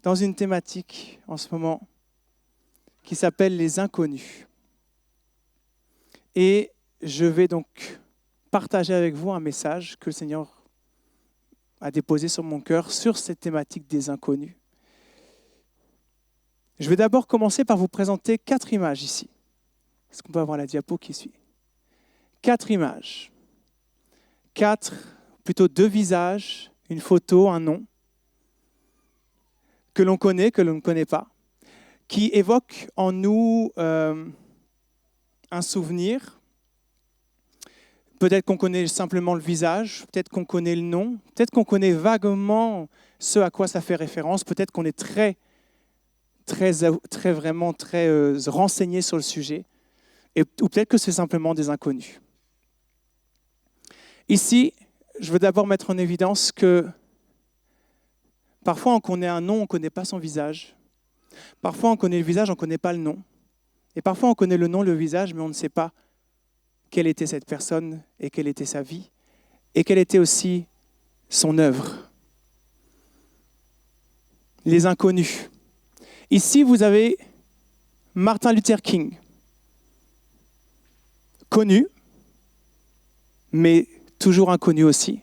dans une thématique en ce moment qui s'appelle les inconnus. Et je vais donc partager avec vous un message que le Seigneur a déposé sur mon cœur sur cette thématique des inconnus. Je vais d'abord commencer par vous présenter 4 images ici. Est-ce qu'on peut avoir la diapo qui suit ? 4 images. 4, plutôt 2 visages, une photo, un nom, que l'on connaît, que l'on ne connaît pas, qui évoquent en nous un souvenir. Peut-être qu'on connaît simplement le visage, peut-être qu'on connaît le nom, peut-être qu'on connaît vaguement ce à quoi ça fait référence, peut-être qu'on est très renseigné sur le sujet, ou peut-être que c'est simplement des inconnus. Ici, je veux d'abord mettre en évidence que parfois on connaît un nom, on ne connaît pas son visage. Parfois on connaît le visage, on ne connaît pas le nom. Et parfois on connaît le nom, le visage, mais on ne sait pas quelle était cette personne et quelle était sa vie et quelle était aussi son œuvre. Les inconnus. Ici, vous avez Martin Luther King, connu, mais toujours inconnu aussi.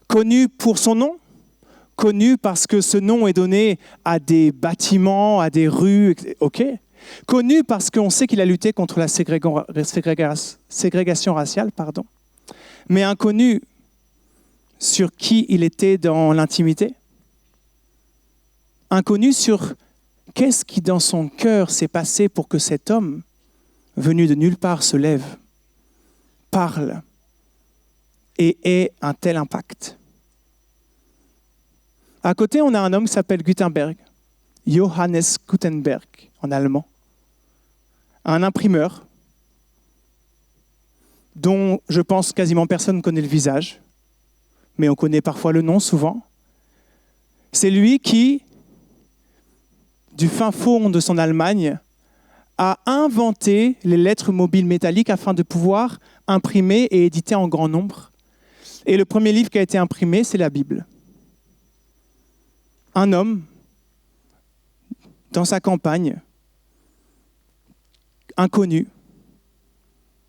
Connu pour son nom, connu parce que ce nom est donné à des bâtiments, à des rues, ok. Connu parce qu'on sait qu'il a lutté contre la ségrégation raciale, mais inconnu sur qui il était dans l'intimité. Inconnu sur qu'est-ce qui dans son cœur s'est passé pour que cet homme, venu de nulle part, se lève, parle et ait un tel impact. À côté, on a un homme qui s'appelle Gutenberg, Johannes Gutenberg en allemand, un imprimeur dont je pense quasiment personne ne connaît le visage, mais on connaît parfois le nom souvent. C'est lui qui, du fin fond de son Allemagne, a inventé les lettres mobiles métalliques afin de pouvoir imprimer et éditer en grand nombre. Et le premier livre qui a été imprimé, c'est la Bible. Un homme, dans sa campagne, inconnu,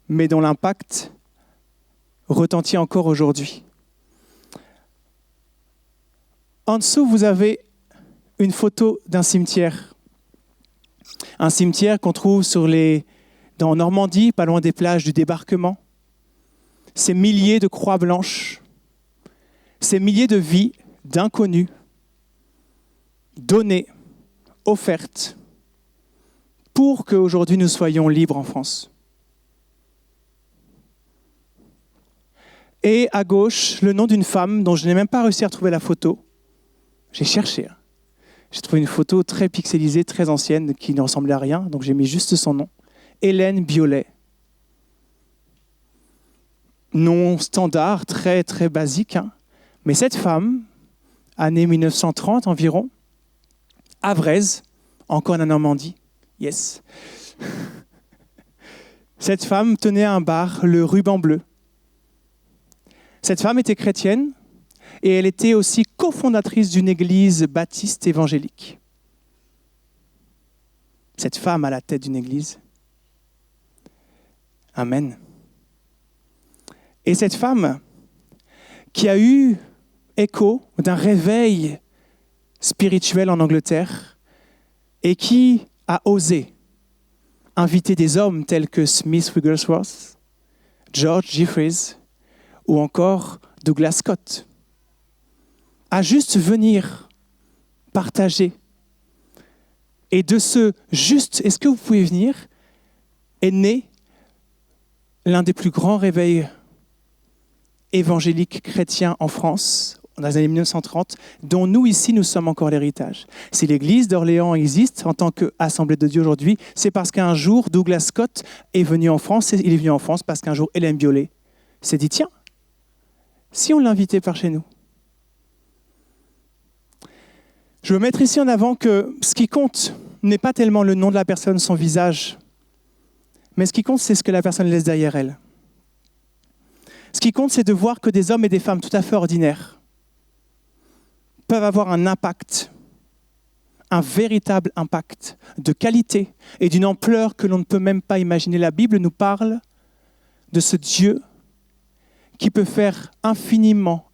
mais dont l'impact retentit encore aujourd'hui. En dessous, vous avez une photo d'un cimetière. Un cimetière qu'on trouve en Normandie, pas loin des plages du débarquement. Ces milliers de croix blanches, ces milliers de vies d'inconnus, données, offertes, pour qu'aujourd'hui nous soyons libres en France. Et à gauche, le nom d'une femme dont je n'ai même pas réussi à retrouver la photo. J'ai cherché. J'ai trouvé une photo très pixelisée, très ancienne, qui ne ressemblait à rien, donc j'ai mis juste son nom. Hélène Biolay. Nom standard, très très basique. Mais cette femme, année 1930 environ, à Vraise, encore en Normandie. Yes. Cette femme tenait un bar, le Ruban Bleu. Cette femme était chrétienne et elle était aussi cofondatrice d'une église baptiste évangélique. Cette femme à la tête d'une église. Amen. Et cette femme qui a eu écho d'un réveil spirituel en Angleterre et qui a osé inviter des hommes tels que Smith Wigglesworth, George Jeffreys ou encore Douglas Scott à juste venir partager. Et de ce juste, est-ce que vous pouvez venir, est né l'un des plus grands réveils évangéliques chrétiens en France, dans les années 1930, dont nous, ici, nous sommes encore l'héritage. Si l'Église d'Orléans existe en tant qu'Assemblée de Dieu aujourd'hui, c'est parce qu'un jour, Douglas Scott est venu en France, et il est venu en France parce qu'un jour, Hélène Biolay s'est dit, tiens, si on l'invitait par chez nous. Je veux mettre ici en avant que ce qui compte n'est pas tellement le nom de la personne, son visage, mais ce qui compte, c'est ce que la personne laisse derrière elle. Ce qui compte, c'est de voir que des hommes et des femmes tout à fait ordinaires peuvent avoir un impact un véritable impact de qualité et d'une ampleur que l'on ne peut même pas imaginer. La Bible nous parle de ce Dieu qui peut faire infiniment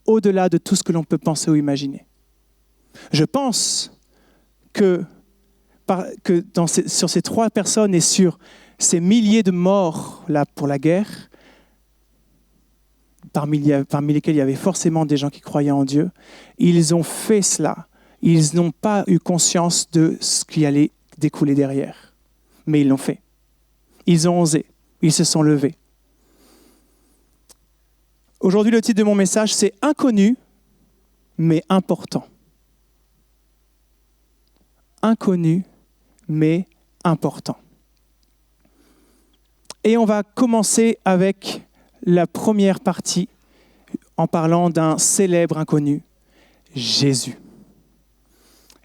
au-delà de tout ce que l'on peut penser ou imaginer. Je pense que sur ces 3 personnes et sur ces milliers de morts là, pour la guerre, parmi lesquels il y avait forcément des gens qui croyaient en Dieu, ils ont fait cela. Ils n'ont pas eu conscience de ce qui allait découler derrière. Mais ils l'ont fait. Ils ont osé. Ils se sont levés. Aujourd'hui, le titre de mon message, c'est « Inconnu, mais important ». Inconnu, mais important. Et on va commencer avec la première partie en parlant d'un célèbre inconnu, Jésus.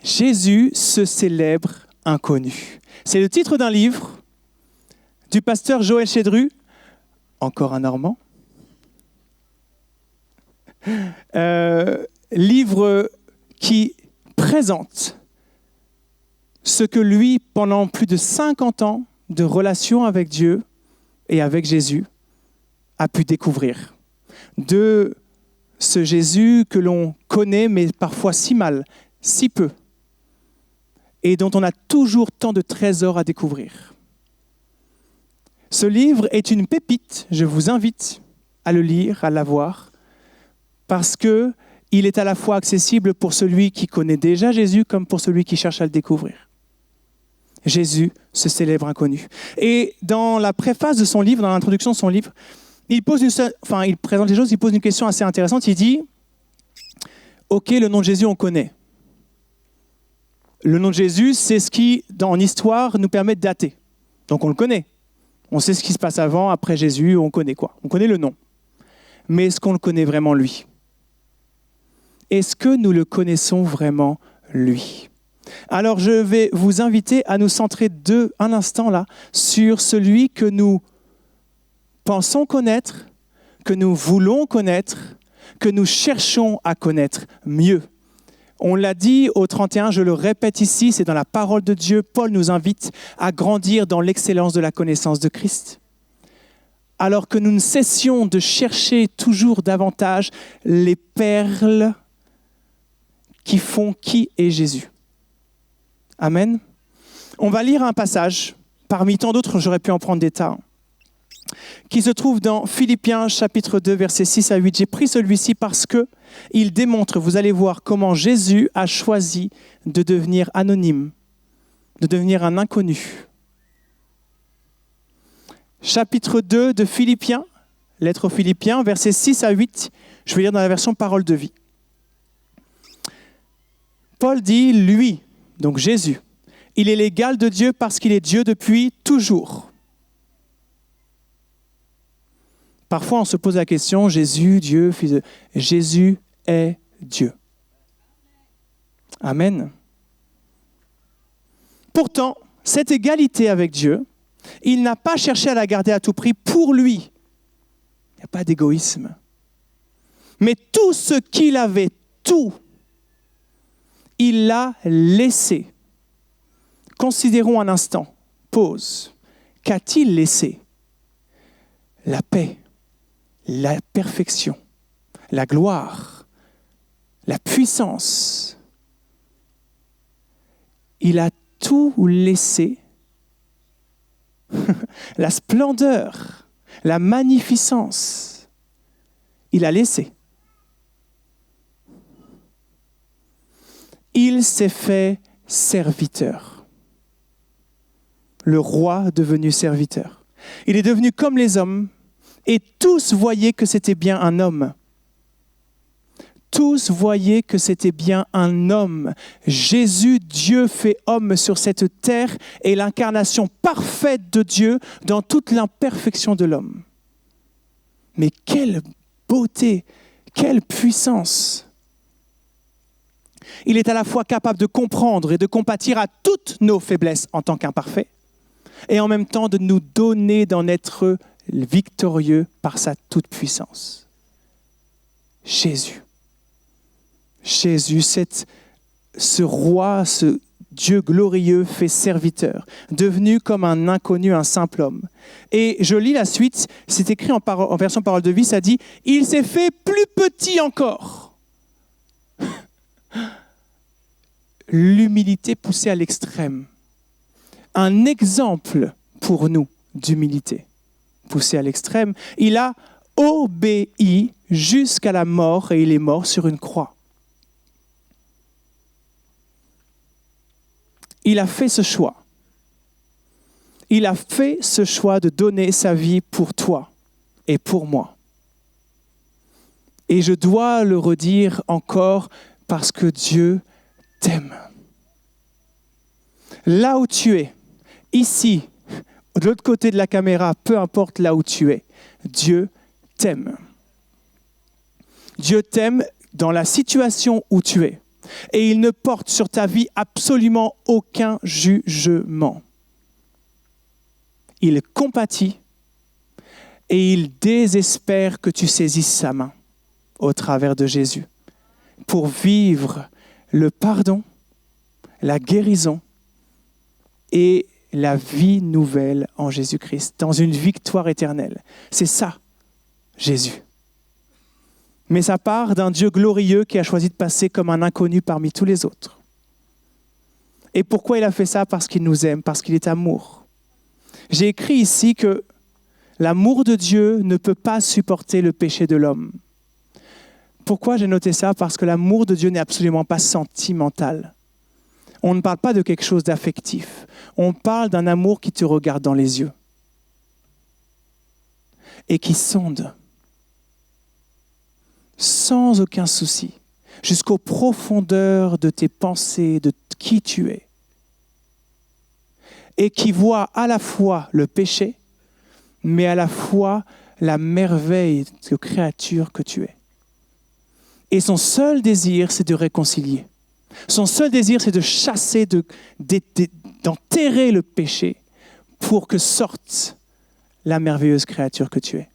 Jésus, ce célèbre inconnu. C'est le titre d'un livre du pasteur Joël Chédru, encore un Normand. Livre qui présente ce que lui, pendant plus de 50 ans de relation avec Dieu et avec Jésus, a pu découvrir. De ce Jésus que l'on connaît, mais parfois si mal, si peu, et dont on a toujours tant de trésors à découvrir. Ce livre est une pépite, je vous invite à le lire, à l'avoir, parce qu'il est à la fois accessible pour celui qui connaît déjà Jésus, comme pour celui qui cherche à le découvrir. Jésus, ce célèbre inconnu. Et dans la préface de son livre, dans l'introduction de son livre, il présente les choses, il pose une question assez intéressante. Il dit, ok, le nom de Jésus, on connaît. Le nom de Jésus, c'est ce qui, en histoire, nous permet de dater. Donc on le connaît. On sait ce qui se passe avant, après Jésus, on connaît quoi. On connaît le nom. Mais est-ce qu'on le connaît vraiment lui? Est-ce que nous le connaissons vraiment lui? Alors je vais vous inviter à nous centrer un instant là sur celui que nous pensons connaître, que nous voulons connaître, que nous cherchons à connaître mieux. On l'a dit au 31, je le répète ici, c'est dans la parole de Dieu. Paul nous invite à grandir dans l'excellence de la connaissance de Christ. Alors que nous ne cessions de chercher toujours davantage les perles qui font qui est Jésus. Amen. On va lire un passage, parmi tant d'autres, j'aurais pu en prendre des tas, qui se trouve dans Philippiens chapitre 2, versets 6 à 8. J'ai pris celui-ci parce qu'il démontre, vous allez voir, comment Jésus a choisi de devenir anonyme, de devenir un inconnu. Chapitre 2 de Philippiens, lettre aux Philippiens, versets 6 à 8. Je vais lire dans la version Parole de vie. Paul dit, lui, donc Jésus, il est l'égal de Dieu parce qu'il est Dieu depuis toujours. Parfois, on se pose la question, Jésus, Dieu, fils de... Jésus est Dieu. Amen. Pourtant, cette égalité avec Dieu, il n'a pas cherché à la garder à tout prix pour lui. Il n'y a pas d'égoïsme. Mais tout ce qu'il avait, tout, il l'a laissé. Considérons un instant. Pause. Qu'a-t-il laissé? La paix, la perfection, la gloire, la puissance. Il a tout laissé. La splendeur, la magnificence. Il a laissé. Il s'est fait serviteur. Le roi devenu serviteur. Il est devenu comme les hommes et tous voyaient que c'était bien un homme. Tous voyaient que c'était bien un homme. Jésus, Dieu fait homme sur cette terre est l'incarnation parfaite de Dieu dans toute l'imperfection de l'homme. Mais quelle beauté, quelle puissance! Il est à la fois capable de comprendre et de compatir à toutes nos faiblesses en tant qu'imparfait, et en même temps de nous donner d'en être victorieux par sa toute-puissance. Jésus, cette ce roi, ce Dieu glorieux fait serviteur, devenu comme un inconnu, un simple homme. Et je lis la suite, c'est écrit en version parole de vie, ça dit « Il s'est fait plus petit encore ». L'humilité poussée à l'extrême. Un exemple pour nous d'humilité poussée à l'extrême. Il a obéi jusqu'à la mort et il est mort sur une croix. Il a fait ce choix. Il a fait ce choix de donner sa vie pour toi et pour moi. Et je dois le redire encore parce que Dieu t'aime. Là où tu es, ici, de l'autre côté de la caméra, peu importe là où tu es, Dieu t'aime. Dieu t'aime dans la situation où tu es. Et il ne porte sur ta vie absolument aucun jugement. Il compatit et il désespère que tu saisisses sa main au travers de Jésus pour vivre le pardon, la guérison et la vie nouvelle en Jésus-Christ, dans une victoire éternelle. C'est ça, Jésus. Mais ça part d'un Dieu glorieux qui a choisi de passer comme un inconnu parmi tous les autres. Et pourquoi il a fait ça? Parce qu'il nous aime, parce qu'il est amour. J'ai écrit ici que l'amour de Dieu ne peut pas supporter le péché de l'homme. Pourquoi j'ai noté ça? Parce que l'amour de Dieu n'est absolument pas sentimental. On ne parle pas de quelque chose d'affectif. On parle d'un amour qui te regarde dans les yeux et qui sonde sans aucun souci jusqu'aux profondeurs de tes pensées, de qui tu es, et qui voit à la fois le péché, mais à la fois la merveille de créature que tu es. Et son seul désir, c'est de réconcilier. Son seul désir, c'est de chasser, d'enterrer le péché pour que sorte la merveilleuse créature que tu es.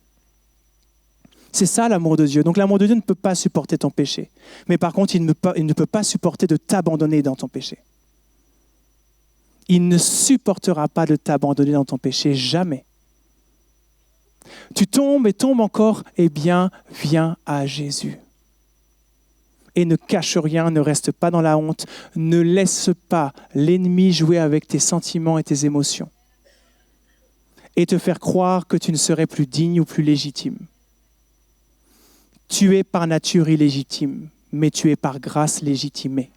C'est ça l'amour de Dieu. Donc l'amour de Dieu ne peut pas supporter ton péché. Mais par contre, il ne peut pas supporter de t'abandonner dans ton péché. Il ne supportera pas de t'abandonner dans ton péché, jamais. Tu tombes et tombes encore, eh bien, viens à Jésus. Et ne cache rien, ne reste pas dans la honte, ne laisse pas l'ennemi jouer avec tes sentiments et tes émotions et te faire croire que tu ne serais plus digne ou plus légitime. Tu es par nature illégitime, mais tu es par grâce légitimé.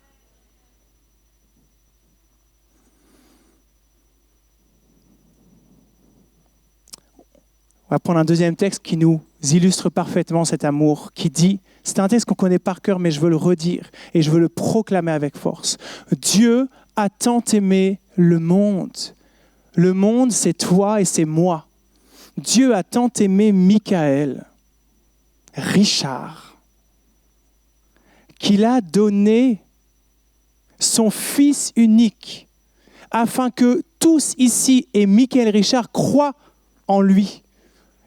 On va prendre un deuxième texte qui nous illustre parfaitement cet amour, qui dit, c'est un texte qu'on connaît par cœur, mais je veux le redire et je veux le proclamer avec force. Dieu a tant aimé le monde. Le monde, c'est toi et c'est moi. Dieu a tant aimé Michael, Richard, qu'il a donné son Fils unique afin que tous ici et Michael Richard croient en lui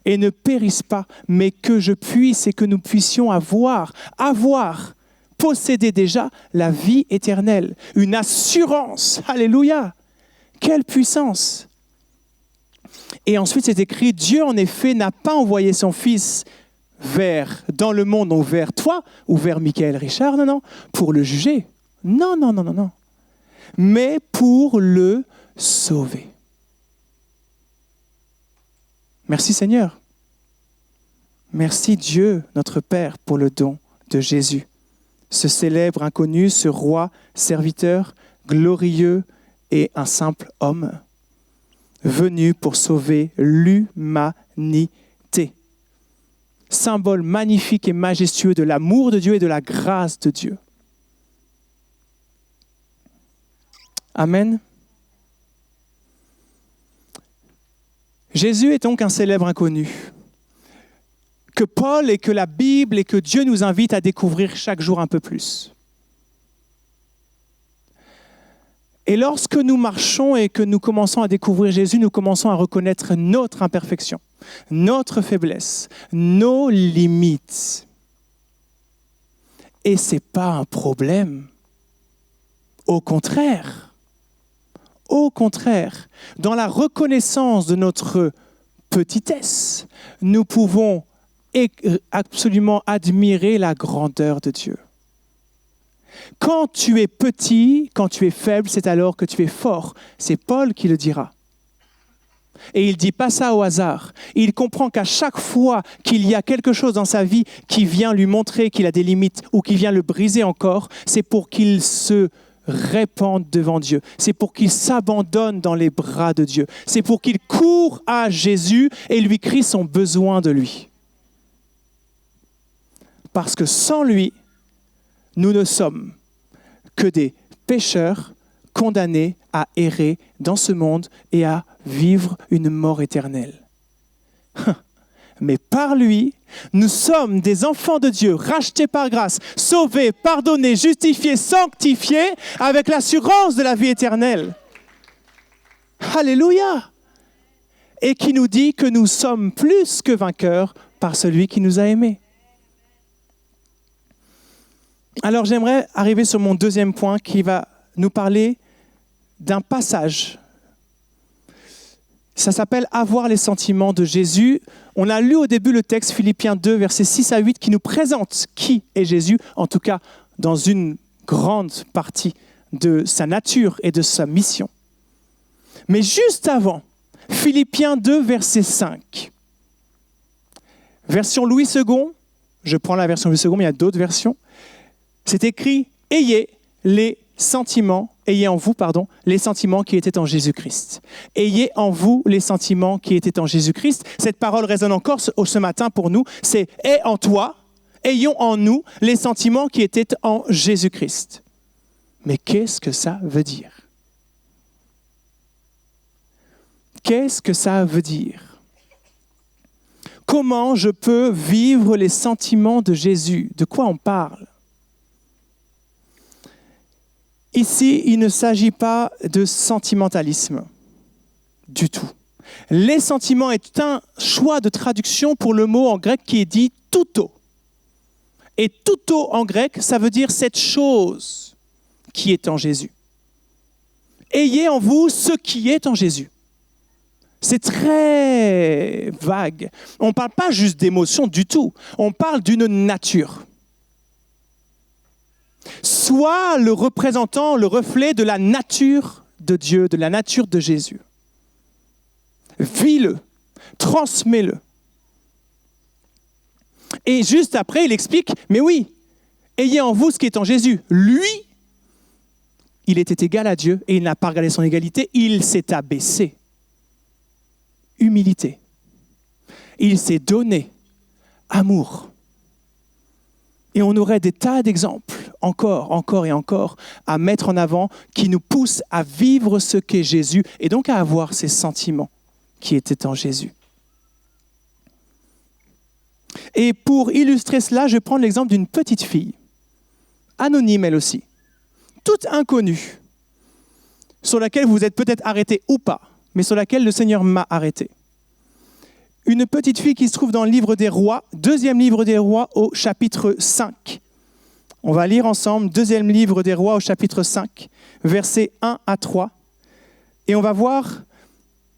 et ne périssent pas, mais que je puisse et que nous puissions avoir, posséder déjà la vie éternelle, une assurance. Alléluia! Quelle puissance! Et ensuite, c'est écrit, Dieu en effet n'a pas envoyé son Fils dans le monde, donc vers toi ou vers Michael Richard, non, pour le juger. Non. Mais pour le sauver. Merci Seigneur. Merci Dieu, notre Père, pour le don de Jésus. Ce célèbre inconnu, ce roi, serviteur, glorieux et un simple homme, venu pour sauver l'humanité. Symbole magnifique et majestueux de l'amour de Dieu et de la grâce de Dieu. Amen. Jésus est donc un célèbre inconnu que Paul et que la Bible et que Dieu nous invite à découvrir chaque jour un peu plus. Et lorsque nous marchons et que nous commençons à découvrir Jésus, nous commençons à reconnaître notre imperfection, notre faiblesse, nos limites. Et ce n'est pas un problème. Au contraire, dans la reconnaissance de notre petitesse, nous pouvons absolument admirer la grandeur de Dieu. Quand tu es petit, quand tu es faible, c'est alors que tu es fort. C'est Paul qui le dira. Et il ne dit pas ça au hasard. Il comprend qu'à chaque fois qu'il y a quelque chose dans sa vie qui vient lui montrer qu'il a des limites ou qui vient le briser encore, c'est pour qu'il se répande devant Dieu. C'est pour qu'il s'abandonne dans les bras de Dieu. C'est pour qu'il court à Jésus et lui crie son besoin de lui. Parce que sans lui, nous ne sommes que des pécheurs condamnés à errer dans ce monde et à vivre une mort éternelle. Mais par lui, nous sommes des enfants de Dieu, rachetés par grâce, sauvés, pardonnés, justifiés, sanctifiés, avec l'assurance de la vie éternelle. Alléluia! Et qui nous dit que nous sommes plus que vainqueurs par celui qui nous a aimés. Alors j'aimerais arriver sur mon deuxième point qui va nous parler d'un passage. Ça s'appelle « Avoir les sentiments de Jésus ». On a lu au début le texte Philippiens 2, versets 6 à 8, qui nous présente qui est Jésus, en tout cas dans une grande partie de sa nature et de sa mission. Mais juste avant, Philippiens 2, verset 5. Version Louis II, je prends la version Louis II, mais il y a d'autres versions. C'est écrit « Ayez en vous, les sentiments qui étaient en Jésus-Christ. » Ayez en vous les sentiments qui étaient en Jésus-Christ. Cette parole résonne encore ce matin pour nous. C'est « Aie en toi, ayons en nous les sentiments qui étaient en Jésus-Christ. » Mais qu'est-ce que ça veut dire? Qu'est-ce que ça veut dire? Comment je peux vivre les sentiments de Jésus? De quoi on parle? Ici, il ne s'agit pas de sentimentalisme du tout. Les sentiments est un choix de traduction pour le mot en grec qui est dit « touto ». Et « touto » en grec, ça veut dire cette chose qui est en Jésus. Ayez en vous ce qui est en Jésus. C'est très vague. On ne parle pas juste d'émotion du tout. On parle d'une nature. Sois le représentant, le reflet de la nature de Dieu, de la nature de Jésus. Vis-le, transmets-le. Et juste après, il explique, mais oui, ayez en vous ce qui est en Jésus. Lui, il était égal à Dieu et il n'a pas regardé son égalité, il s'est abaissé. Humilité. Il s'est donné. Amour. Et on aurait des tas d'exemples, encore et encore, à mettre en avant, qui nous poussent à vivre ce qu'est Jésus et donc à avoir ces sentiments qui étaient en Jésus. Et pour illustrer cela, je vais prendre l'exemple d'une petite fille, anonyme elle aussi, toute inconnue, sur laquelle vous êtes peut-être arrêté ou pas, mais sur laquelle le Seigneur m'a arrêté. Une petite fille qui se trouve dans le livre des Rois, deuxième livre des Rois au chapitre 5. On va lire ensemble, deuxième livre des Rois au chapitre 5, versets 1 à 3. Et on va voir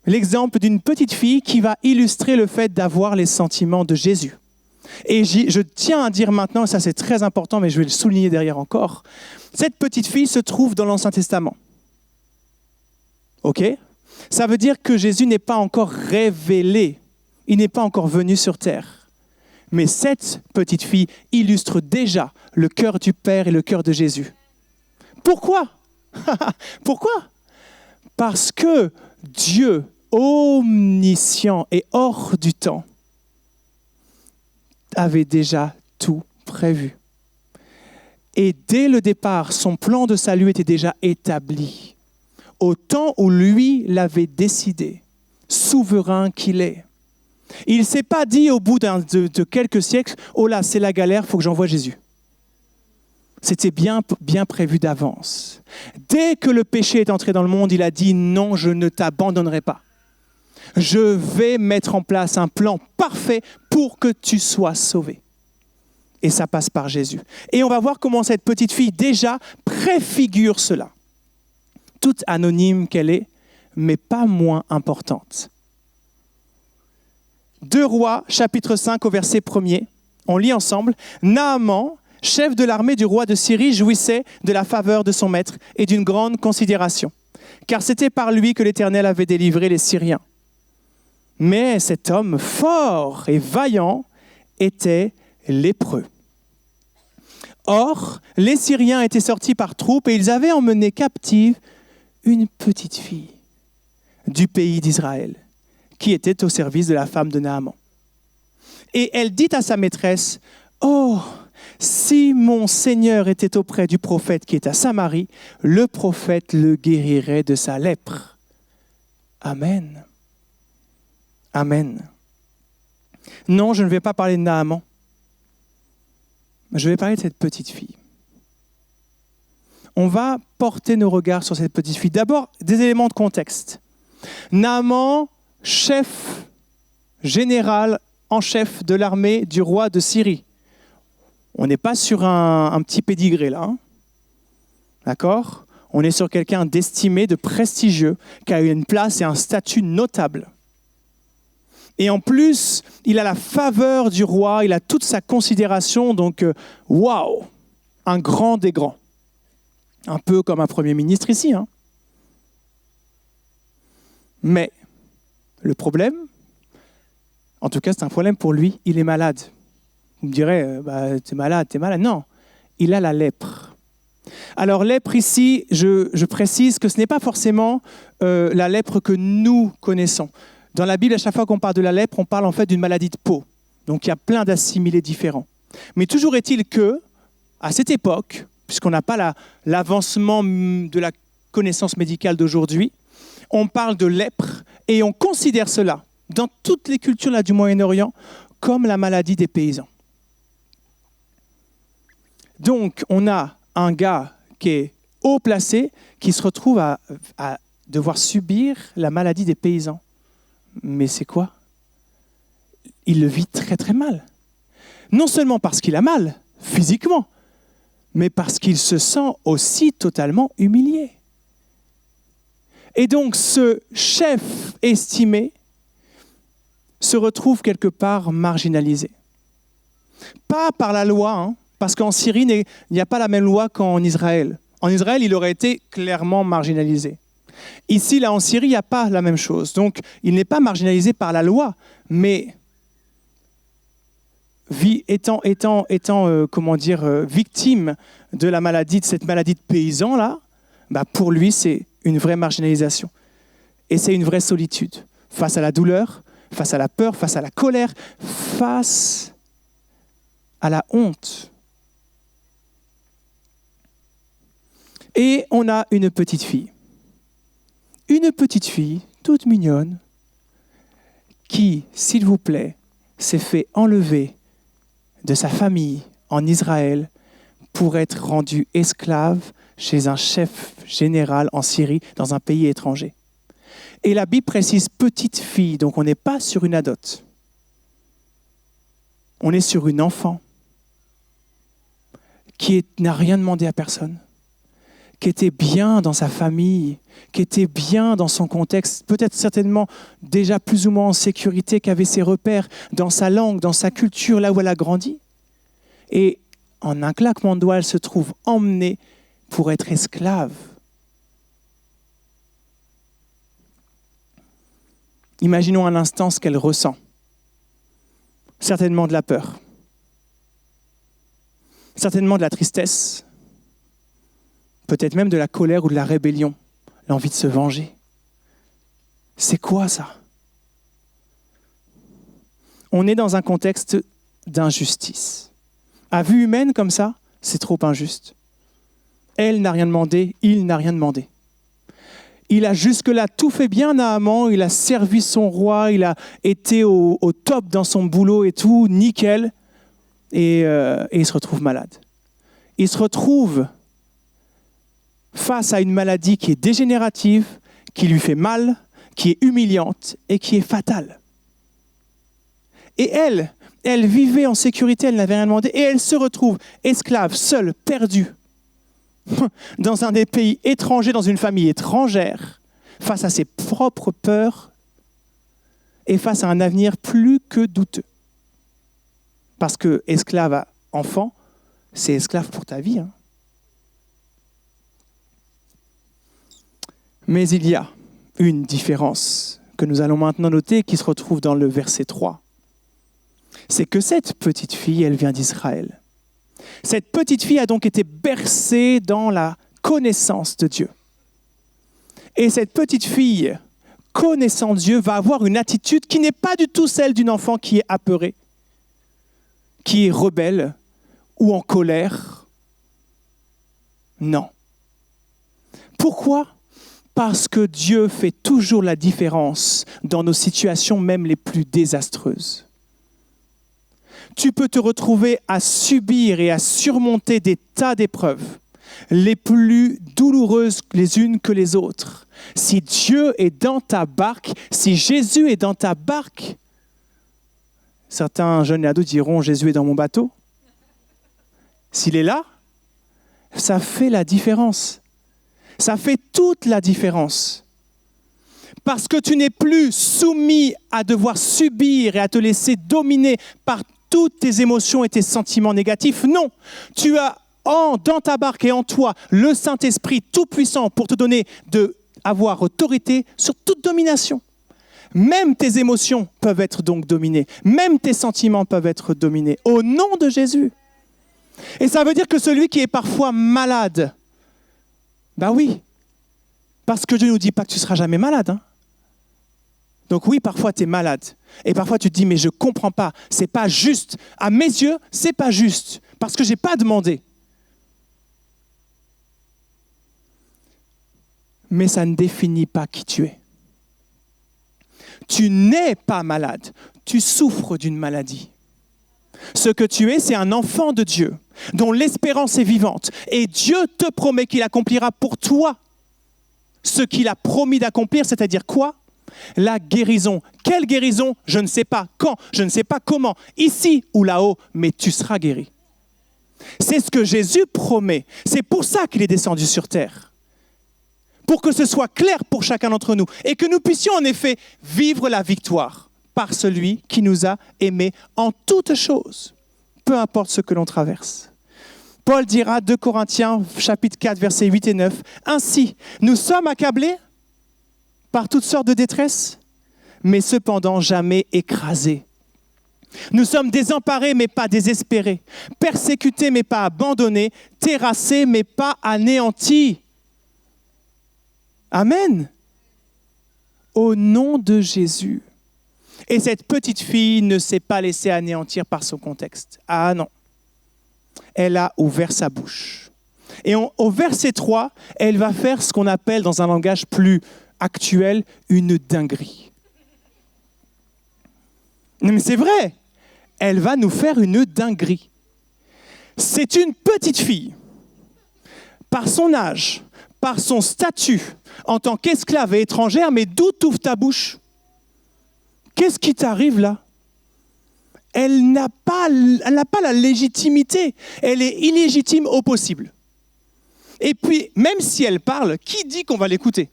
l'exemple d'une petite fille qui va illustrer le fait d'avoir les sentiments de Jésus. Et je tiens à dire maintenant, ça c'est très important, mais je vais le souligner derrière encore, cette petite fille se trouve dans l'Ancien Testament. Ok ? Ça veut dire que Jésus n'est pas encore révélé. Il n'est pas encore venu sur terre. Mais cette petite fille illustre déjà le cœur du Père et le cœur de Jésus. Pourquoi? Pourquoi? Parce que Dieu, omniscient et hors du temps, avait déjà tout prévu. Et dès le départ, son plan de salut était déjà établi. Au temps où lui l'avait décidé, souverain qu'il est. Il ne s'est pas dit au bout de quelques siècles, « Oh là, c'est la galère, il faut que j'envoie Jésus ». C'était bien prévu d'avance. Dès que le péché est entré dans le monde, il a dit « Non, je ne t'abandonnerai pas. Je vais mettre en place un plan parfait pour que tu sois sauvé. » Et ça passe par Jésus. Et on va voir comment cette petite fille déjà préfigure cela. toute anonyme qu'elle est, mais pas moins importante. 2 Rois, chapitre 5, au verset 1er, on lit ensemble. Naaman, chef de l'armée du roi de Syrie, jouissait de la faveur de son maître et d'une grande considération, car c'était par lui que l'Éternel avait délivré les Syriens. Mais cet homme fort et vaillant était lépreux. Or, les Syriens étaient sortis par troupes et ils avaient emmené captive une petite fille du pays d'Israël, qui était au service de la femme de Naaman. Et elle dit à sa maîtresse, « Oh, si mon Seigneur était auprès du prophète qui est à Samarie, le prophète le guérirait de sa lèpre. » Amen. Amen. Non, je ne vais pas parler de Naaman. Je vais parler de cette petite fille. On va porter nos regards sur cette petite fille. D'abord, des éléments de contexte. Naaman, chef général en chef de l'armée du roi de Syrie. On n'est pas sur un petit pédigré là. Hein. D'accord ? On est sur quelqu'un d'estimé, de prestigieux, qui a eu une place et un statut notable. Et en plus, il a la faveur du roi, il a toute sa considération, donc waouh, un grand des grands. Un peu comme un premier ministre ici. Hein. Mais le problème, en tout cas c'est un problème pour lui, il est malade. Vous me direz, t'es malade. Non, il a la lèpre. Alors lèpre ici, je précise que ce n'est pas forcément la lèpre que nous connaissons. Dans la Bible, à chaque fois qu'on parle de la lèpre, on parle en fait d'une maladie de peau. Donc il y a plein d'assimilés différents. Mais toujours est-il que, à cette époque, puisqu'on n'a pas l'avancement de la connaissance médicale d'aujourd'hui, on parle de lèpre et on considère cela, dans toutes les cultures là, du Moyen-Orient, comme la maladie des paysans. Donc on a un gars qui est haut placé, qui se retrouve à devoir subir la maladie des paysans. Mais c'est quoi ? Il le vit très très mal. Non seulement parce qu'il a mal, physiquement, mais parce qu'il se sent aussi totalement humilié. Et donc ce chef estimé se retrouve quelque part marginalisé. Pas par la loi, hein, parce qu'en Syrie, il n'y a pas la même loi qu'en Israël. En Israël, il aurait été clairement marginalisé. Ici, là, en Syrie, il n'y a pas la même chose. Donc, il n'est pas marginalisé par la loi, mais étant victime de la maladie, de cette maladie de paysan, là, pour lui, c'est une vraie marginalisation. Et c'est une vraie solitude. Face à la douleur, face à la peur, face à la colère, face à la honte. Et on a une petite fille. Une petite fille, toute mignonne, qui, s'il vous plaît, s'est fait enlever de sa famille en Israël pour être rendue esclave chez un chef général en Syrie, dans un pays étranger. Et la Bible précise petite fille, donc on n'est pas sur une adote. On est sur une enfant qui n'a rien demandé à personne, qui était bien dans sa famille, qui était bien dans son contexte, peut-être certainement déjà plus ou moins en sécurité, qui avait ses repères dans sa langue, dans sa culture, là où elle a grandi. Et en un claquement de doigts, elle se trouve emmenée pour être esclave. Imaginons un instant ce qu'elle ressent. Certainement de la peur. Certainement de la tristesse. Peut-être même de la colère ou de la rébellion, l'envie de se venger. C'est quoi ça ? On est dans un contexte d'injustice. À vue humaine comme ça, c'est trop injuste. Elle n'a rien demandé, il n'a rien demandé. Il a jusque-là tout fait bien, Naaman, il a servi son roi, il a été au top dans son boulot et tout, nickel, et il se retrouve malade. Il se retrouve face à une maladie qui est dégénérative, qui lui fait mal, qui est humiliante et qui est fatale. Et elle vivait en sécurité, elle n'avait rien demandé, et elle se retrouve esclave, seule, perdue, dans un des pays étrangers, dans une famille étrangère, face à ses propres peurs et face à un avenir plus que douteux. Parce que esclave à enfant, c'est esclave pour ta vie. Mais il y a une différence que nous allons maintenant noter qui se retrouve dans le verset 3. C'est que cette petite fille, elle vient d'Israël. Cette petite fille a donc été bercée dans la connaissance de Dieu. Et cette petite fille, connaissant Dieu, va avoir une attitude qui n'est pas du tout celle d'une enfant qui est apeurée, qui est rebelle ou en colère. Non. Pourquoi ? Parce que Dieu fait toujours la différence dans nos situations même les plus désastreuses. Tu peux te retrouver à subir et à surmonter des tas d'épreuves, les plus douloureuses les unes que les autres. Si Dieu est dans ta barque, si Jésus est dans ta barque, certains jeunes et ados diront « Jésus est dans mon bateau ». S'il est là, ça fait la différence. Ça fait toute la différence. Parce que tu n'es plus soumis à devoir subir et à te laisser dominer par toutes tes émotions et tes sentiments négatifs. Non, tu as dans ta barque et en toi le Saint-Esprit tout-puissant pour te donner avoir autorité sur toute domination. Même tes émotions peuvent être donc dominées. Même tes sentiments peuvent être dominés. Au nom de Jésus. Et ça veut dire que celui qui est parfois malade, ben oui, parce que Dieu ne nous dit pas que tu ne seras jamais malade. Donc oui, parfois tu es malade. Et parfois tu te dis, mais je ne comprends pas, c'est pas juste. À mes yeux, c'est pas juste, parce que je n'ai pas demandé. Mais ça ne définit pas qui tu es. Tu n'es pas malade, tu souffres d'une maladie. Ce que tu es, c'est un enfant de Dieu, dont l'espérance est vivante. Et Dieu te promet qu'il accomplira pour toi ce qu'il a promis d'accomplir, c'est-à-dire quoi ? La guérison. Quelle guérison ? Je ne sais pas quand, je ne sais pas comment, ici ou là-haut, mais tu seras guéri. C'est ce que Jésus promet. C'est pour ça qu'il est descendu sur terre. Pour que ce soit clair pour chacun d'entre nous et que nous puissions en effet vivre la victoire par celui qui nous a aimés en toutes choses, peu importe ce que l'on traverse. Paul dira, 2 Corinthiens, chapitre 4, versets 8 et 9, « Ainsi, nous sommes accablés par toutes sortes de détresse, mais cependant jamais écrasés. Nous sommes désemparés, mais pas désespérés, persécutés, mais pas abandonnés, terrassés, mais pas anéantis. » Amen. Au nom de Jésus. Et cette petite fille ne s'est pas laissée anéantir par son contexte. Ah non. Elle a ouvert sa bouche. Et au verset 3, elle va faire ce qu'on appelle dans un langage plus actuel une dinguerie. Non mais c'est vrai. Elle va nous faire une dinguerie. C'est une petite fille. Par son âge, par son statut, en tant qu'esclave et étrangère, mais d'où t'ouvres ta bouche ? Qu'est-ce qui t'arrive là ? Elle n'a pas la légitimité. Elle est illégitime au possible. Et puis, même si elle parle, qui dit qu'on va l'écouter ?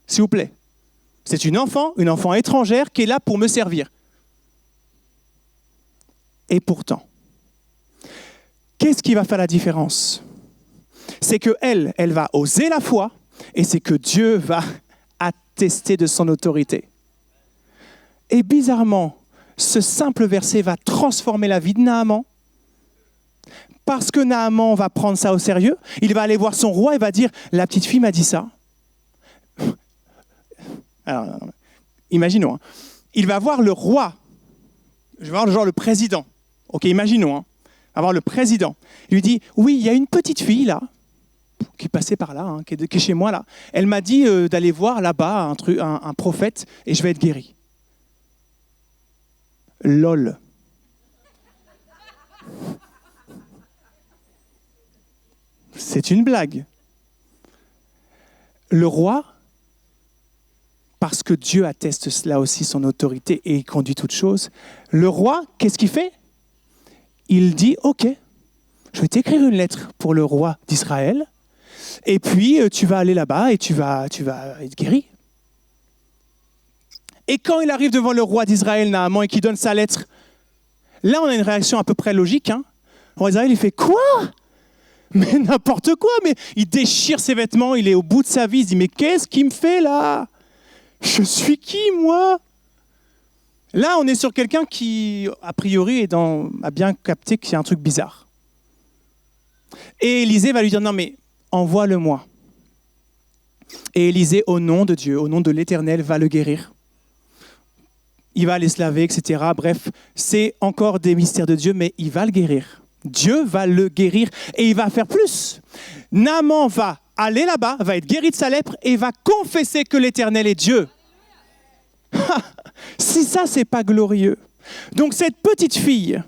S'il vous plaît. C'est une enfant étrangère qui est là pour me servir. Et pourtant, qu'est-ce qui va faire la différence ? C'est qu'elle va oser la foi et c'est que Dieu va attester de son autorité. Et bizarrement, ce simple verset va transformer la vie de Naaman. Parce que Naaman va prendre ça au sérieux, il va aller voir son roi et va dire « La petite fille m'a dit ça. » Alors, imaginons, il va voir le roi, je vais voir genre le président. Ok, imaginons, il va voir le président. Il lui dit « Oui, il y a une petite fille là, qui passait par là, qui est chez moi là. Elle m'a dit d'aller voir là-bas un prophète et je vais être guéri. » LOL. C'est une blague. Le roi, parce que Dieu atteste là aussi son autorité et il conduit toutes choses, le roi, qu'est-ce qu'il fait ? Il dit, ok, je vais t'écrire une lettre pour le roi d'Israël Et puis, tu vas aller là-bas et tu vas être guéri. Et quand il arrive devant le roi d'Israël, Naaman, et qu'il donne sa lettre, là, on a une réaction à peu près logique. Le roi d'Israël, il fait « Quoi ? Mais n'importe quoi !» Mais il déchire ses vêtements, il est au bout de sa vie, il se dit « Mais qu'est-ce qu'il me fait là ? Je suis qui, moi ?» Là, on est sur quelqu'un qui, a priori, a bien capté qu'il y a un truc bizarre. Et Élisée va lui dire « Non, mais envoie-le-moi. » Et Élisée, au nom de Dieu, au nom de l'Éternel, va le guérir. Il va aller se laver, etc. Bref, c'est encore des mystères de Dieu, mais il va le guérir. Dieu va le guérir et il va faire plus. Naaman va aller là-bas, va être guéri de sa lèpre et va confesser que l'Éternel est Dieu. Si ça, c'est pas glorieux. Donc cette petite fille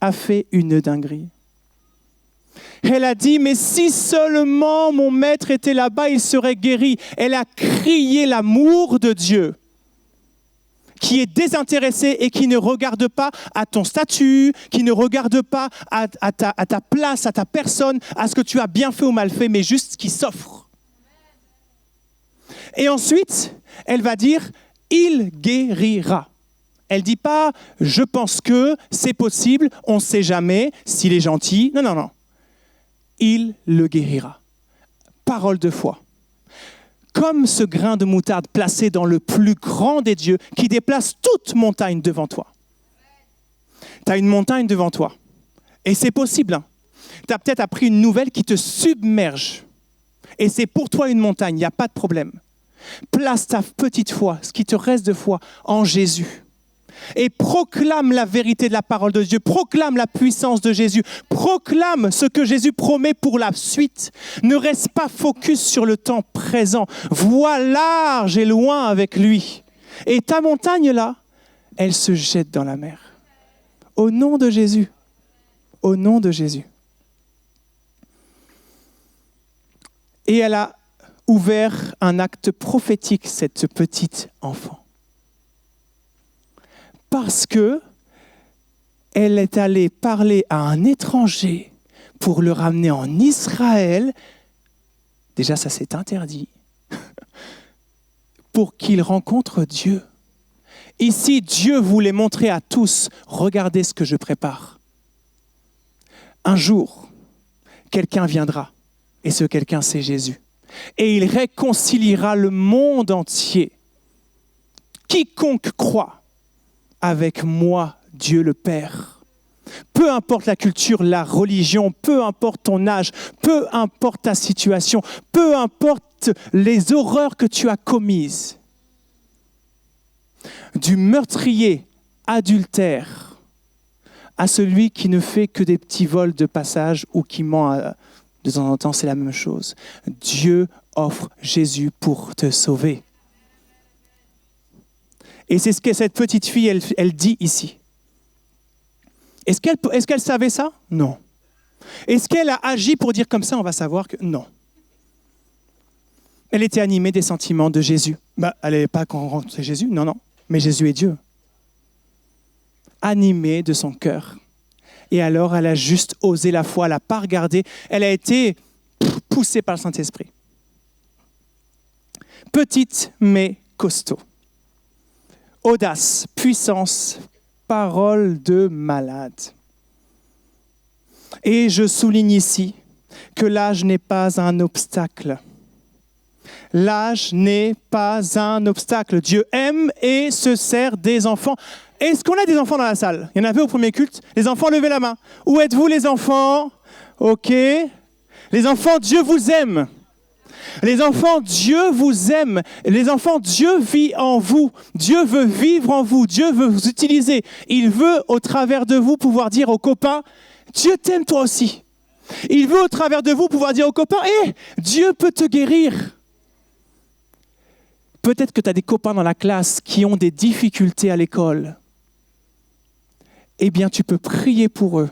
a fait une dinguerie. Elle a dit, mais si seulement mon maître était là-bas, il serait guéri. Elle a crié l'amour de Dieu, qui est désintéressé et qui ne regarde pas à ton statut, qui ne regarde pas à ta place, à ta personne, à ce que tu as bien fait ou mal fait, mais juste qui s'offre. Et ensuite, elle va dire, il guérira. Elle ne dit pas, je pense que c'est possible, on ne sait jamais, s'il est gentil. Non, non, non. Il le guérira. Parole de foi. Comme ce grain de moutarde placé dans le plus grand des dieux qui déplace toute montagne devant toi. Tu as une montagne devant toi. Et c'est possible. Tu as peut-être appris une nouvelle qui te submerge. Et c'est pour toi une montagne, il n'y a pas de problème. Place ta petite foi, ce qui te reste de foi, en Jésus. Et proclame la vérité de la parole de Dieu, proclame la puissance de Jésus, proclame ce que Jésus promet pour la suite. Ne reste pas focus sur le temps présent, vois large et loin avec lui. Et ta montagne là, elle se jette dans la mer. Au nom de Jésus, au nom de Jésus. Et elle a ouvert un acte prophétique, cette petite enfant. Parce que elle est allée parler à un étranger pour le ramener en Israël. Déjà, ça c'est interdit. Pour qu'il rencontre Dieu. Ici, Dieu voulait montrer à tous, regardez ce que je prépare. Un jour, quelqu'un viendra, et ce quelqu'un, c'est Jésus. Et il réconciliera le monde entier. Quiconque croit avec moi, Dieu le Père. Peu importe la culture, la religion, peu importe ton âge, peu importe ta situation, peu importe les horreurs que tu as commises. Du meurtrier adultère à celui qui ne fait que des petits vols de passage ou qui ment de temps en temps, c'est la même chose. Dieu offre Jésus pour te sauver. Et c'est ce que cette petite fille, elle dit ici. Est-ce qu'elle savait ça? Non. Est-ce qu'elle a agi pour dire comme ça, on va savoir que non. Elle était animée des sentiments de Jésus. Elle n'avait pas rencontré Jésus, non, non. Mais Jésus est Dieu. Animée de son cœur. Et alors, elle a juste osé la foi, elle n'a pas regardé. Elle a été poussée par le Saint-Esprit. Petite, mais costaud. Audace, puissance, parole de malade. Et je souligne ici que l'âge n'est pas un obstacle. L'âge n'est pas un obstacle. Dieu aime et se sert des enfants. Est-ce qu'on a des enfants dans la salle? Il y en avait au premier culte. Les enfants, levez la main. Où êtes-vous les enfants? Ok. Les enfants, Dieu vous aime. Les enfants, Dieu vous aime. Les enfants, Dieu vit en vous. Dieu veut vivre en vous. Dieu veut vous utiliser. Il veut, au travers de vous, pouvoir dire aux copains, Dieu t'aime toi aussi. Il veut, au travers de vous, pouvoir dire aux copains, Dieu peut te guérir. Peut-être que tu as des copains dans la classe qui ont des difficultés à l'école. Eh bien, tu peux prier pour eux.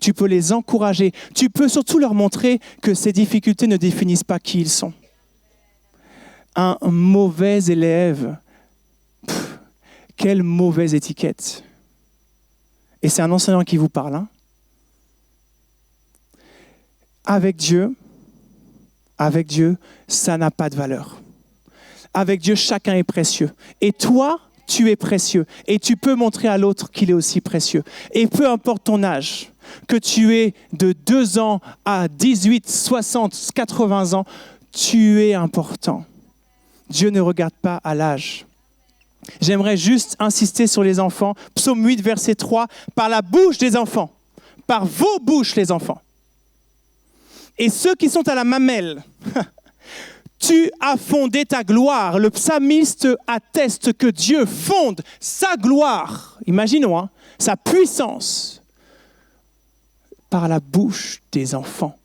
Tu peux les encourager. Tu peux surtout leur montrer que ces difficultés ne définissent pas qui ils sont. Un mauvais élève, quelle mauvaise étiquette. Et c'est un enseignant qui vous parle. avec Dieu, ça n'a pas de valeur. Avec Dieu, chacun est précieux. Et toi, tu es précieux. Et tu peux montrer à l'autre qu'il est aussi précieux. Et peu importe ton âge, que tu aies de 2 ans à 18, 60, 80 ans, tu es important. Dieu ne regarde pas à l'âge. J'aimerais juste insister sur les enfants. Psaume 8, verset 3. Par la bouche des enfants, par vos bouches les enfants. Et ceux qui sont à la mamelle, tu as fondé ta gloire. Le psalmiste atteste que Dieu fonde sa gloire, imaginons, sa puissance, par la bouche des enfants.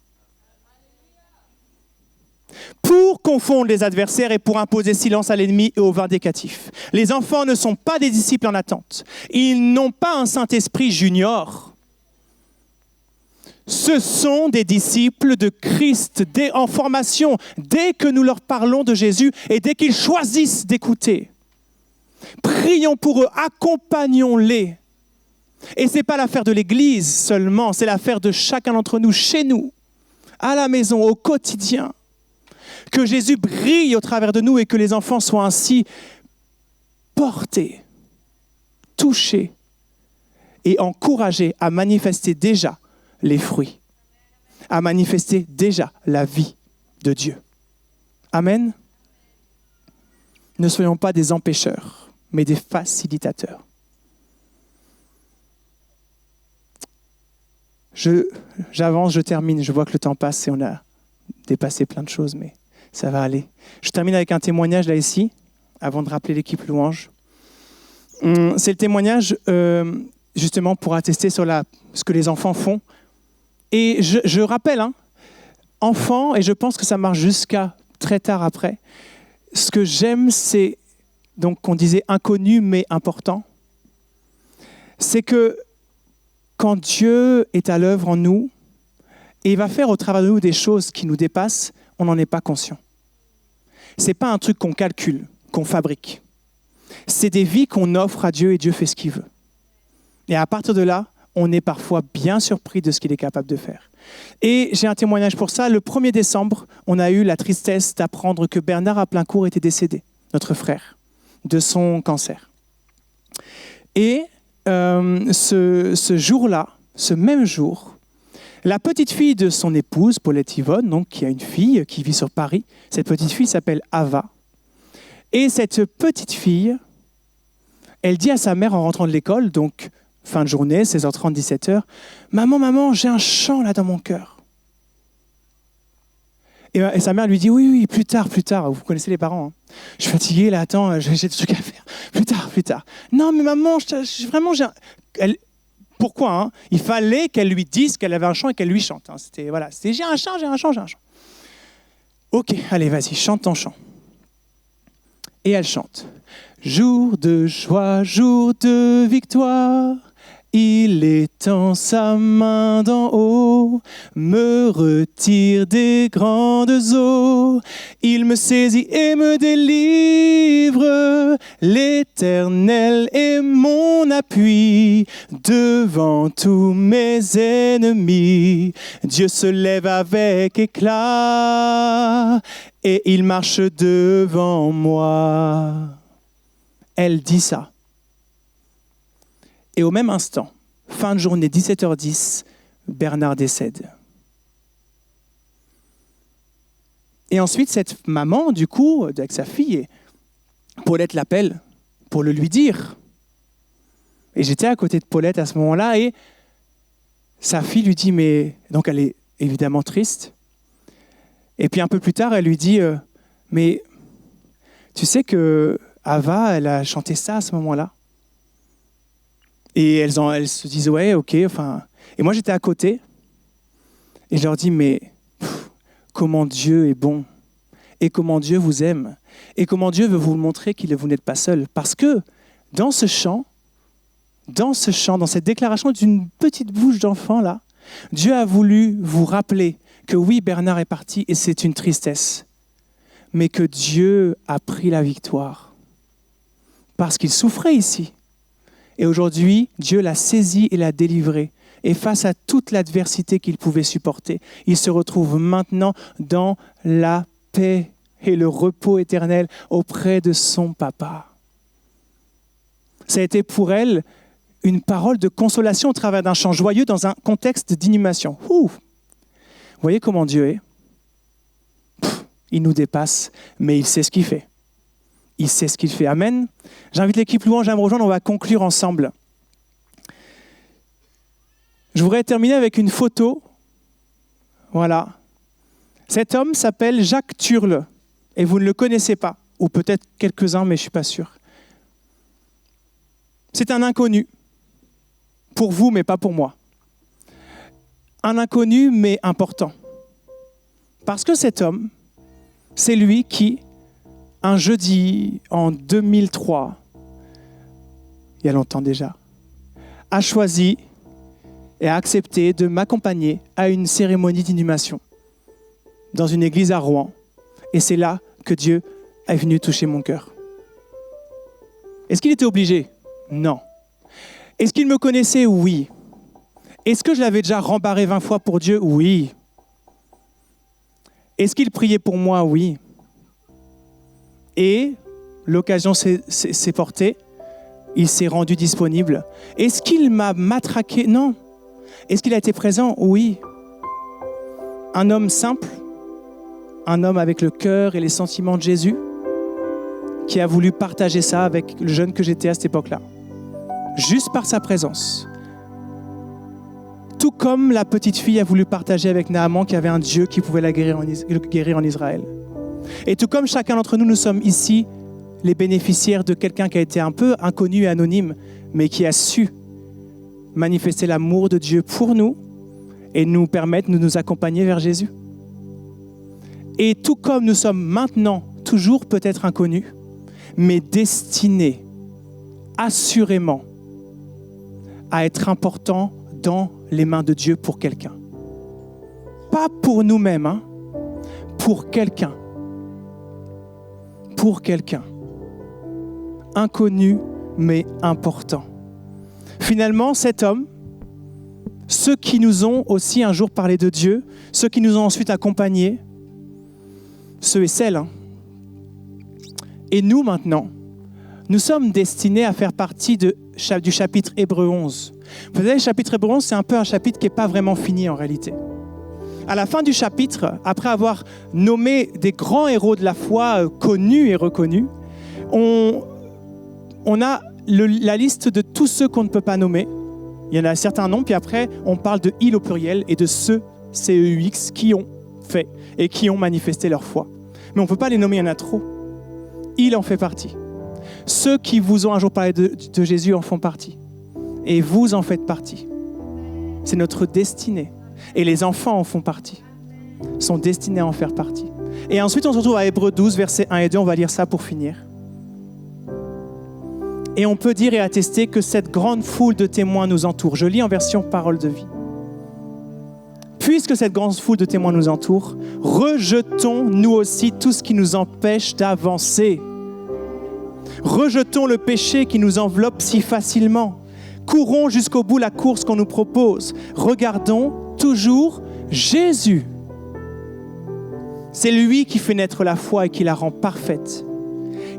Pour confondre les adversaires et pour imposer silence à l'ennemi et aux vindicatifs. Les enfants ne sont pas des disciples en attente. Ils n'ont pas un Saint-Esprit junior. Ce sont des disciples de Christ, en formation, dès que nous leur parlons de Jésus et dès qu'ils choisissent d'écouter. Prions pour eux, accompagnons-les. Et ce n'est pas l'affaire de l'Église seulement, c'est l'affaire de chacun d'entre nous, chez nous, à la maison, au quotidien. Que Jésus brille au travers de nous et que les enfants soient ainsi portés, touchés et encouragés à manifester déjà les fruits, à manifester déjà la vie de Dieu. Amen. Ne soyons pas des empêcheurs, mais des facilitateurs. J'avance, je termine. Je vois que le temps passe et on a dépassé plein de choses, mais ça va aller. Je termine avec un témoignage là ici, avant de rappeler l'équipe louange. C'est le témoignage justement pour attester sur ce que les enfants font. Et je rappelle, enfants, et je pense que ça marche jusqu'à très tard après, ce que j'aime, c'est, donc qu'on disait inconnu mais important, c'est que quand Dieu est à l'œuvre en nous, et il va faire au travers de nous des choses qui nous dépassent, on n'en est pas conscient. Ce n'est pas un truc qu'on calcule, qu'on fabrique. C'est des vies qu'on offre à Dieu et Dieu fait ce qu'il veut. Et à partir de là, on est parfois bien surpris de ce qu'il est capable de faire. Et j'ai un témoignage pour ça. Le 1er décembre, on a eu la tristesse d'apprendre que Bernard à Plaincourt était décédé, notre frère, de son cancer. Et ce jour-là, ce même jour, la petite fille de son épouse, Paulette Yvonne, donc, qui a une fille qui vit sur Paris, cette petite fille s'appelle Ava. Et cette petite fille, elle dit à sa mère en rentrant de l'école, donc fin de journée, 16h30, 17h, « Maman, j'ai un chant là dans mon cœur. » Et sa mère lui dit « Oui, plus tard. » Vous connaissez les parents. Je suis fatiguée, là, attends, j'ai des trucs à faire. Plus tard. « Non, mais maman, vraiment, j'ai un... » Pourquoi Il fallait qu'elle lui dise qu'elle avait un chant et qu'elle lui chante. C'était « J'ai un chant. » Ok, allez, vas-y, chante ton chant. Et elle chante. « Jour de joie, jour de victoire, il étend sa main d'en haut, me retire des grandes eaux. Il me saisit et me délivre. L'Éternel est mon appui devant tous mes ennemis. Dieu se lève avec éclat et il marche devant moi. » Elle dit ça. Et au même instant, fin de journée, 17h10, Bernard décède. Et ensuite, cette maman, du coup, avec sa fille, Paulette l'appelle pour le lui dire. Et j'étais à côté de Paulette à ce moment-là, et sa fille lui dit, mais... Donc elle est évidemment triste. Et puis un peu plus tard, elle lui dit, mais tu sais que Ava, elle a chanté ça à ce moment-là. Et elles se disent, ouais, ok, enfin... Et moi, j'étais à côté, et je leur dis, mais comment Dieu est bon, et comment Dieu vous aime, et comment Dieu veut vous montrer qu'il vous n'êtes pas seul. Parce que dans ce chant, dans cette déclaration d'une petite bouche d'enfant, là, Dieu a voulu vous rappeler que oui, Bernard est parti, et c'est une tristesse, mais que Dieu a pris la victoire, parce qu'il souffrait ici. Et aujourd'hui, Dieu l'a saisi et l'a délivré Et face à toute l'adversité qu'il pouvait supporter, il se retrouve maintenant dans la paix et le repos éternel auprès de son papa. Ça a été pour elle une parole de consolation au travers d'un chant joyeux dans un contexte d'inhumation. Vous voyez comment Dieu est ? Il nous dépasse, mais il sait ce qu'il fait. Il sait ce qu'il fait. Amen. J'invite l'équipe louange à me rejoindre, on va conclure ensemble. Je voudrais terminer avec une photo. Voilà. Cet homme s'appelle Jacques Turle, et vous ne le connaissez pas, ou peut-être quelques-uns, mais je ne suis pas sûr. C'est un inconnu, pour vous, mais pas pour moi. Un inconnu, mais important. Parce que cet homme, c'est lui qui, un jeudi en 2003, il y a longtemps déjà, a choisi et a accepté de m'accompagner à une cérémonie d'inhumation dans une église à Rouen. Et c'est là que Dieu est venu toucher mon cœur. Est-ce qu'il était obligé ? Non. Est-ce qu'il me connaissait ? Oui. Est-ce que je l'avais déjà rembarré 20 fois pour Dieu ? Oui. Est-ce qu'il priait pour moi ? Oui. Et l'occasion s'est portée. Il s'est rendu disponible. Est-ce qu'il m'a matraqué ? Non. Est-ce qu'il a été présent ? Oui. Un homme simple, un homme avec le cœur et les sentiments de Jésus, qui a voulu partager ça avec le jeune que j'étais à cette époque-là. Juste par sa présence. Tout comme la petite fille a voulu partager avec Naaman qu'il y avait un Dieu qui pouvait la guérir en Israël. Et tout comme chacun d'entre nous, nous sommes ici les bénéficiaires de quelqu'un qui a été un peu inconnu et anonyme, mais qui a su manifester l'amour de Dieu pour nous et nous permettre de nous accompagner vers Jésus. Et tout comme nous sommes maintenant toujours peut-être inconnus, mais destinés assurément à être importants dans les mains de Dieu pour quelqu'un. Pas pour nous-mêmes, hein, pour quelqu'un. Pour quelqu'un. Inconnu, mais important. Finalement, cet homme, ceux qui nous ont aussi un jour parlé de Dieu, ceux qui nous ont ensuite accompagnés, ceux et celles, hein, et nous maintenant, nous sommes destinés à faire partie du chapitre Hébreux 11. Vous savez, le chapitre Hébreux 11, c'est un peu un chapitre qui n'est pas vraiment fini en réalité. À la fin du chapitre, après avoir nommé des grands héros de la foi connus et reconnus, on a la liste de tous ceux qu'on ne peut pas nommer. Il y en a un certain nombre, puis après, on parle de « ils » au pluriel et de ceux, C-E-U-X, qui ont fait et qui ont manifesté leur foi. Mais on ne peut pas les nommer, il y en a trop. Il en fait partie. Ceux qui vous ont un jour parlé de Jésus en font partie. Et vous en faites partie. C'est notre destinée. Et les enfants en font partie. Sont destinés à en faire partie. Et ensuite, on se retrouve à Hébreux 12, versets 1 et 2. On va lire ça pour finir. Et on peut dire et attester que cette grande foule de témoins nous entoure. Je lis en version parole de vie. Puisque cette grande foule de témoins nous entoure, rejetons nous aussi tout ce qui nous empêche d'avancer. Rejetons le péché qui nous enveloppe si facilement. Courons jusqu'au bout la course qu'on nous propose. Regardons toujours Jésus. C'est lui qui fait naître la foi et qui la rend parfaite.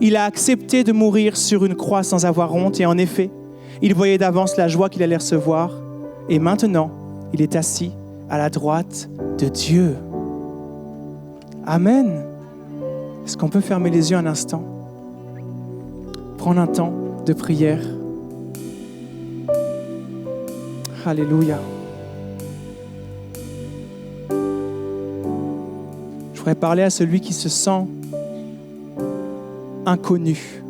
Il a accepté de mourir sur une croix sans avoir honte et en effet, il voyait d'avance la joie qu'il allait recevoir et maintenant, il est assis à la droite de Dieu. Amen. Est-ce qu'on peut fermer les yeux un instant? Prendre un temps de prière. Alléluia. Je voudrais parler à celui qui se sent inconnu.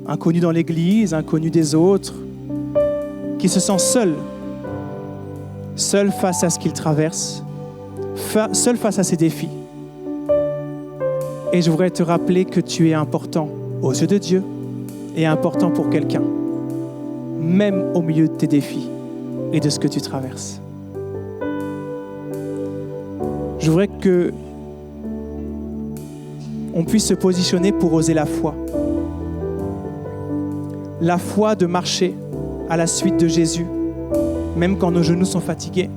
Inconnu dans l'église, inconnu des autres, qui se sent seul. Seul face à ce qu'il traverse, seul face à ses défis. Et je voudrais te rappeler que tu es important aux yeux de Dieu et important pour quelqu'un, même au milieu de tes défis et de ce que tu traverses. Je voudrais que on puisse se positionner pour oser la foi. La foi de marcher à la suite de Jésus même quand nos genoux sont fatigués.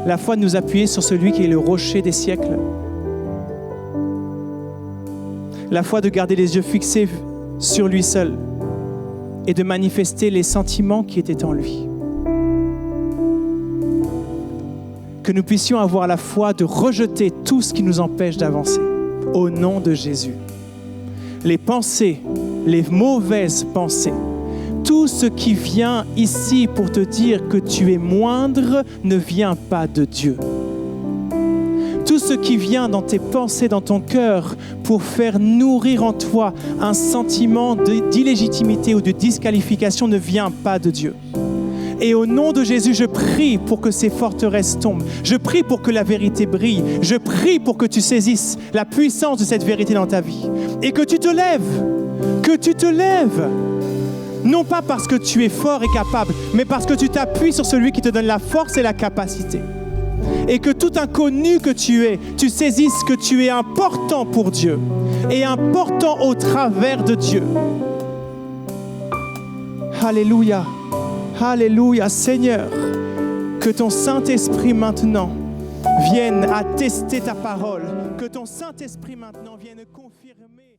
La foi de nous appuyer sur celui qui est le rocher des siècles. La foi de garder les yeux fixés sur lui seul et de manifester les sentiments qui étaient en lui. Que nous puissions avoir la foi de rejeter tout ce qui nous empêche d'avancer, au nom de Jésus. Les pensées, les mauvaises pensées, tout ce qui vient ici pour te dire que tu es moindre ne vient pas de Dieu. Tout ce qui vient dans tes pensées, dans ton cœur, pour faire nourrir en toi un sentiment d'illégitimité ou de disqualification ne vient pas de Dieu. Et au nom de Jésus, je prie pour que ces forteresses tombent. Je prie pour que la vérité brille. Je prie pour que tu saisisses la puissance de cette vérité dans ta vie. Et que tu te lèves. Que tu te lèves. Non pas parce que tu es fort et capable, mais parce que tu t'appuies sur celui qui te donne la force et la capacité. Et que tout inconnu que tu es, tu saisisses que tu es important pour Dieu et important au travers de Dieu. Alléluia. Alléluia, Seigneur, que ton Saint-Esprit maintenant vienne attester ta parole, que ton Saint-Esprit maintenant vienne confirmer.